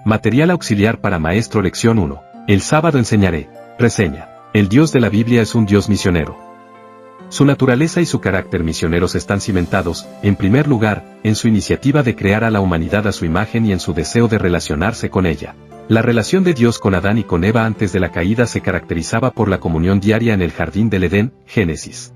Material auxiliar para Maestro Lección 1. El sábado enseñaré. Reseña. El Dios de la Biblia es un Dios misionero. Su naturaleza y su carácter misioneros están cimentados, en primer lugar, en su iniciativa de crear a la humanidad a su imagen y en su deseo de relacionarse con ella. La relación de Dios con Adán y con Eva antes de la caída se caracterizaba por la comunión diaria en el jardín del Edén, Génesis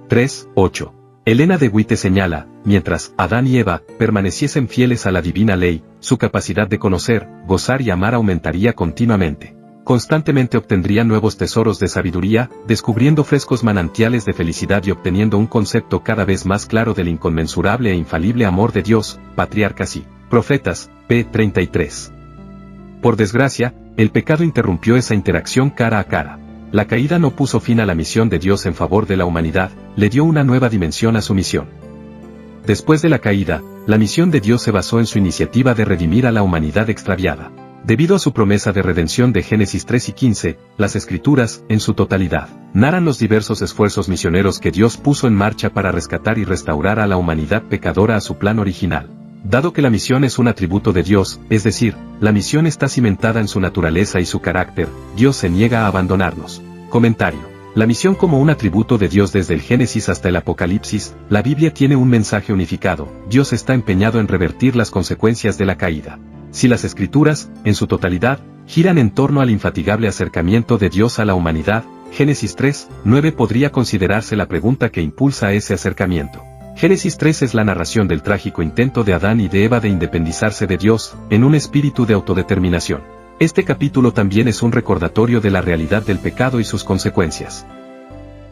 3:8. Elena de White señala, mientras Adán y Eva permaneciesen fieles a la divina ley, su capacidad de conocer, gozar y amar aumentaría continuamente. Constantemente obtendrían nuevos tesoros de sabiduría, descubriendo frescos manantiales de felicidad y obteniendo un concepto cada vez más claro del inconmensurable e infalible amor de Dios, Patriarcas y Profetas, p. 33. Por desgracia, el pecado interrumpió esa interacción cara a cara. La caída no puso fin a la misión de Dios en favor de la humanidad, le dio una nueva dimensión a su misión. Después de la caída, la misión de Dios se basó en su iniciativa de redimir a la humanidad extraviada. Debido a su promesa de redención de Génesis 3 y 15, las Escrituras, en su totalidad, narran los diversos esfuerzos misioneros que Dios puso en marcha para rescatar y restaurar a la humanidad pecadora a su plan original. Dado que la misión es un atributo de Dios, es decir, la misión está cimentada en su naturaleza y su carácter, Dios se niega a abandonarnos. Comentario. La misión como un atributo de Dios desde el Génesis hasta el Apocalipsis, la Biblia tiene un mensaje unificado, Dios está empeñado en revertir las consecuencias de la caída. Si las Escrituras, en su totalidad, giran en torno al infatigable acercamiento de Dios a la humanidad, Génesis 3:9 podría considerarse la pregunta que impulsa ese acercamiento. Génesis 3 es la narración del trágico intento de Adán y de Eva de independizarse de Dios, en un espíritu de autodeterminación. Este capítulo también es un recordatorio de la realidad del pecado y sus consecuencias.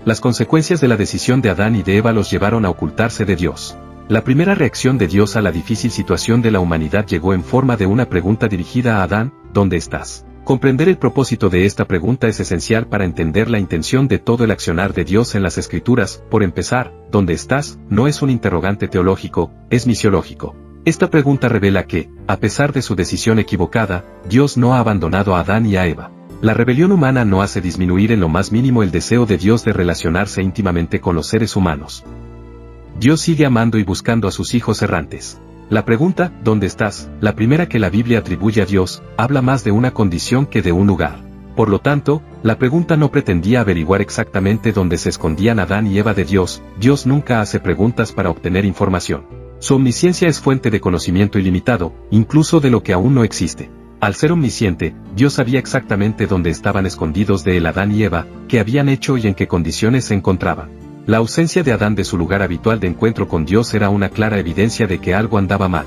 Las consecuencias de la decisión de Adán y de Eva los llevaron a ocultarse de Dios. La primera reacción de Dios a la difícil situación de la humanidad llegó en forma de una pregunta dirigida a Adán: ¿dónde estás? Comprender el propósito de esta pregunta es esencial para entender la intención de todo el accionar de Dios en las Escrituras. Por empezar, ¿dónde estás? No es un interrogante teológico, es misiológico. Esta pregunta revela que, a pesar de su decisión equivocada, Dios no ha abandonado a Adán y a Eva. La rebelión humana no hace disminuir en lo más mínimo el deseo de Dios de relacionarse íntimamente con los seres humanos. Dios sigue amando y buscando a sus hijos errantes. La pregunta, ¿dónde estás?, la primera que la Biblia atribuye a Dios, habla más de una condición que de un lugar. Por lo tanto, la pregunta no pretendía averiguar exactamente dónde se escondían Adán y Eva de Dios. Dios nunca hace preguntas para obtener información. Su omnisciencia es fuente de conocimiento ilimitado, incluso de lo que aún no existe. Al ser omnisciente, Dios sabía exactamente dónde estaban escondidos de él Adán y Eva, qué habían hecho y en qué condiciones se encontraban. La ausencia de Adán de su lugar habitual de encuentro con Dios era una clara evidencia de que algo andaba mal.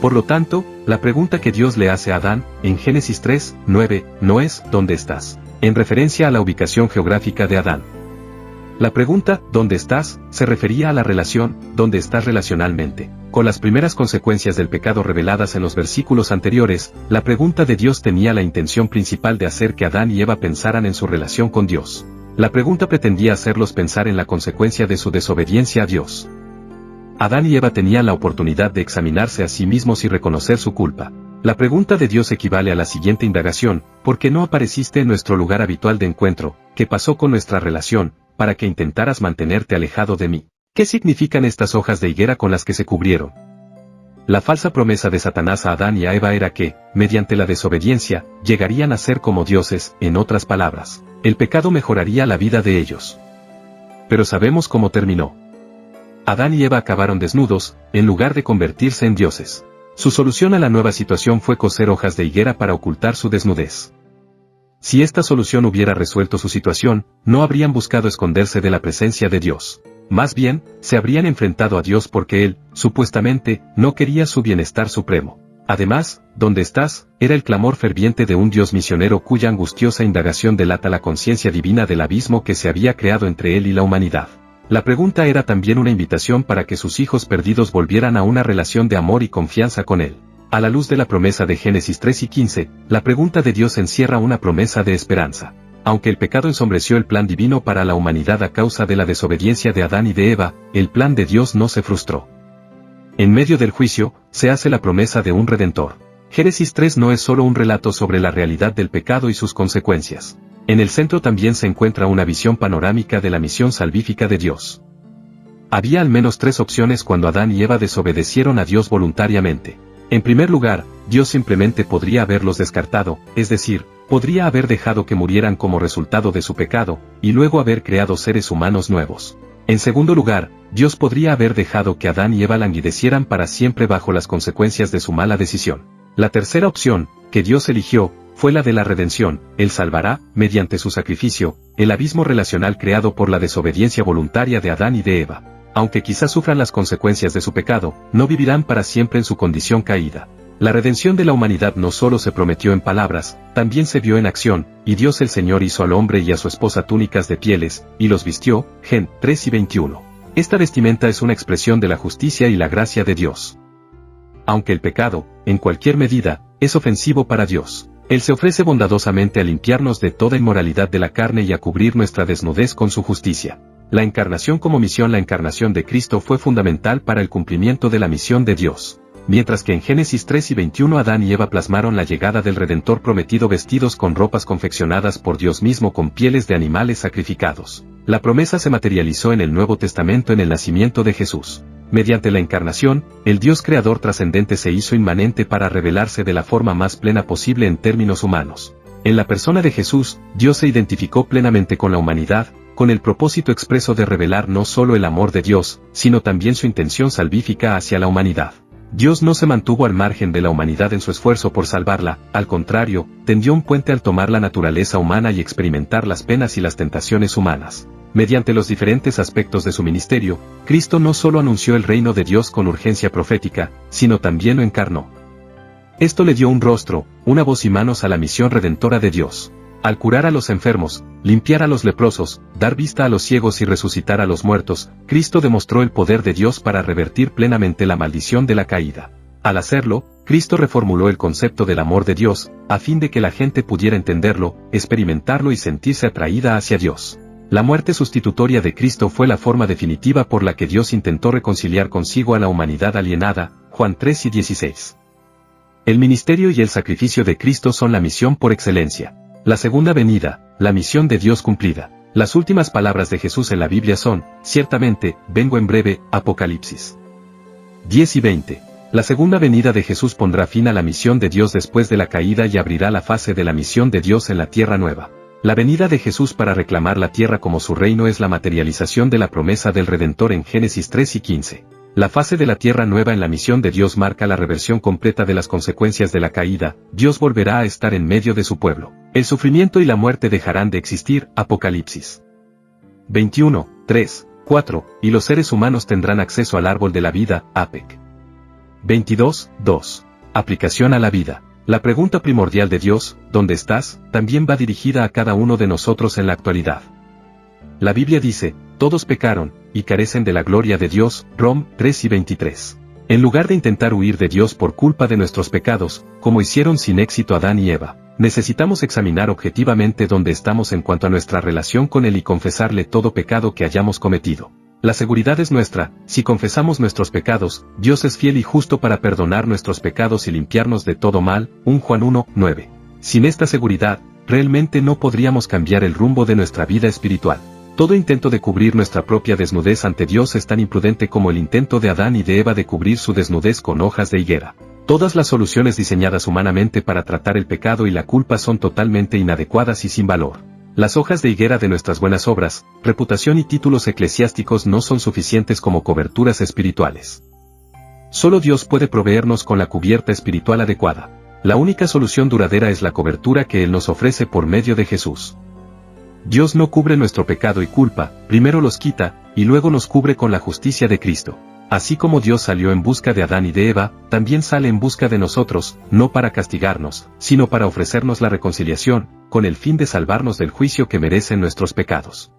Por lo tanto, la pregunta que Dios le hace a Adán, en Génesis 3:9, no es ¿dónde estás?, en referencia a la ubicación geográfica de Adán. La pregunta, ¿dónde estás?, se refería a la relación, ¿dónde estás relacionalmente? Con las primeras consecuencias del pecado reveladas en los versículos anteriores, la pregunta de Dios tenía la intención principal de hacer que Adán y Eva pensaran en su relación con Dios. La pregunta pretendía hacerlos pensar en la consecuencia de su desobediencia a Dios. Adán y Eva tenían la oportunidad de examinarse a sí mismos y reconocer su culpa. La pregunta de Dios equivale a la siguiente indagación: ¿por qué no apareciste en nuestro lugar habitual de encuentro? ¿Qué pasó con nuestra relación, para que intentaras mantenerte alejado de mí? ¿Qué significan estas hojas de higuera con las que se cubrieron? La falsa promesa de Satanás a Adán y a Eva era que, mediante la desobediencia, llegarían a ser como dioses. En otras palabras, el pecado mejoraría la vida de ellos. Pero sabemos cómo terminó. Adán y Eva acabaron desnudos, en lugar de convertirse en dioses. Su solución a la nueva situación fue coser hojas de higuera para ocultar su desnudez. Si esta solución hubiera resuelto su situación, no habrían buscado esconderse de la presencia de Dios. Más bien, se habrían enfrentado a Dios porque Él, supuestamente, no quería su bienestar supremo. Además, ¿dónde estás?, era el clamor ferviente de un Dios misionero cuya angustiosa indagación delata la conciencia divina del abismo que se había creado entre Él y la humanidad. La pregunta era también una invitación para que sus hijos perdidos volvieran a una relación de amor y confianza con Él. A la luz de la promesa de Génesis 3 y 15, la pregunta de Dios encierra una promesa de esperanza. Aunque el pecado ensombreció el plan divino para la humanidad a causa de la desobediencia de Adán y de Eva, el plan de Dios no se frustró. En medio del juicio, se hace la promesa de un Redentor. Génesis 3 no es solo un relato sobre la realidad del pecado y sus consecuencias. En el centro también se encuentra una visión panorámica de la misión salvífica de Dios. Había al menos 3 opciones cuando Adán y Eva desobedecieron a Dios voluntariamente. En primer lugar, Dios simplemente podría haberlos descartado, es decir, podría haber dejado que murieran como resultado de su pecado, y luego haber creado seres humanos nuevos. En segundo lugar, Dios podría haber dejado que Adán y Eva languidecieran para siempre bajo las consecuencias de su mala decisión. La tercera opción, que Dios eligió, fue la de la redención. Él salvará, mediante su sacrificio, el abismo relacional creado por la desobediencia voluntaria de Adán y de Eva. Aunque quizás sufran las consecuencias de su pecado, no vivirán para siempre en su condición caída. La redención de la humanidad no solo se prometió en palabras, también se vio en acción, y Dios el Señor hizo al hombre y a su esposa túnicas de pieles, y los vistió. Gen 3 y 21. Esta vestimenta es una expresión de la justicia y la gracia de Dios. Aunque el pecado, en cualquier medida, es ofensivo para Dios, Él se ofrece bondadosamente a limpiarnos de toda inmoralidad de la carne y a cubrir nuestra desnudez con su justicia. La encarnación como misión. La encarnación de Cristo fue fundamental para el cumplimiento de la misión de Dios. Mientras que en Génesis 3 y 21 Adán y Eva plasmaron la llegada del Redentor prometido vestidos con ropas confeccionadas por Dios mismo con pieles de animales sacrificados. La promesa se materializó en el Nuevo Testamento en el nacimiento de Jesús. Mediante la encarnación, el Dios creador trascendente se hizo inmanente para revelarse de la forma más plena posible en términos humanos. En la persona de Jesús, Dios se identificó plenamente con la humanidad, con el propósito expreso de revelar no solo el amor de Dios, sino también su intención salvífica hacia la humanidad. Dios no se mantuvo al margen de la humanidad en su esfuerzo por salvarla, al contrario, tendió un puente al tomar la naturaleza humana y experimentar las penas y las tentaciones humanas. Mediante los diferentes aspectos de su ministerio, Cristo no solo anunció el reino de Dios con urgencia profética, sino también lo encarnó. Esto le dio un rostro, una voz y manos a la misión redentora de Dios. Al curar a los enfermos, limpiar a los leprosos, dar vista a los ciegos y resucitar a los muertos, Cristo demostró el poder de Dios para revertir plenamente la maldición de la caída. Al hacerlo, Cristo reformuló el concepto del amor de Dios, a fin de que la gente pudiera entenderlo, experimentarlo y sentirse atraída hacia Dios. La muerte sustitutoria de Cristo fue la forma definitiva por la que Dios intentó reconciliar consigo a la humanidad alienada. Juan 3 y 16. El ministerio y el sacrificio de Cristo son la misión por excelencia. La segunda venida, la misión de Dios cumplida. Las últimas palabras de Jesús en la Biblia son, ciertamente, vengo en breve, Apocalipsis 10 y 20. La segunda venida de Jesús pondrá fin a la misión de Dios después de la caída y abrirá la fase de la misión de Dios en la tierra nueva. La venida de Jesús para reclamar la tierra como su reino es la materialización de la promesa del Redentor en Génesis 3 y 15. La fase de la tierra nueva en la misión de Dios marca la reversión completa de las consecuencias de la caída. Dios volverá a estar en medio de su pueblo. El sufrimiento y la muerte dejarán de existir. Apocalipsis 21, 3, 4, y los seres humanos tendrán acceso al árbol de la vida. Apec 22, 2. Aplicación a la vida. La pregunta primordial de Dios, ¿dónde estás?, también va dirigida a cada uno de nosotros en la actualidad. La Biblia dice, todos pecaron, y carecen de la gloria de Dios. Rom 3 y 23. En lugar de intentar huir de Dios por culpa de nuestros pecados, como hicieron sin éxito Adán y Eva, necesitamos examinar objetivamente dónde estamos en cuanto a nuestra relación con Él y confesarle todo pecado que hayamos cometido. La seguridad es nuestra. Si confesamos nuestros pecados, Dios es fiel y justo para perdonar nuestros pecados y limpiarnos de todo mal. 1 Juan 1, 9. Sin esta seguridad, realmente no podríamos cambiar el rumbo de nuestra vida espiritual. Todo intento de cubrir nuestra propia desnudez ante Dios es tan imprudente como el intento de Adán y de Eva de cubrir su desnudez con hojas de higuera. Todas las soluciones diseñadas humanamente para tratar el pecado y la culpa son totalmente inadecuadas y sin valor. Las hojas de higuera de nuestras buenas obras, reputación y títulos eclesiásticos no son suficientes como coberturas espirituales. Solo Dios puede proveernos con la cubierta espiritual adecuada. La única solución duradera es la cobertura que Él nos ofrece por medio de Jesús. Dios no cubre nuestro pecado y culpa, primero los quita, y luego nos cubre con la justicia de Cristo. Así como Dios salió en busca de Adán y de Eva, también sale en busca de nosotros, no para castigarnos, sino para ofrecernos la reconciliación, con el fin de salvarnos del juicio que merecen nuestros pecados.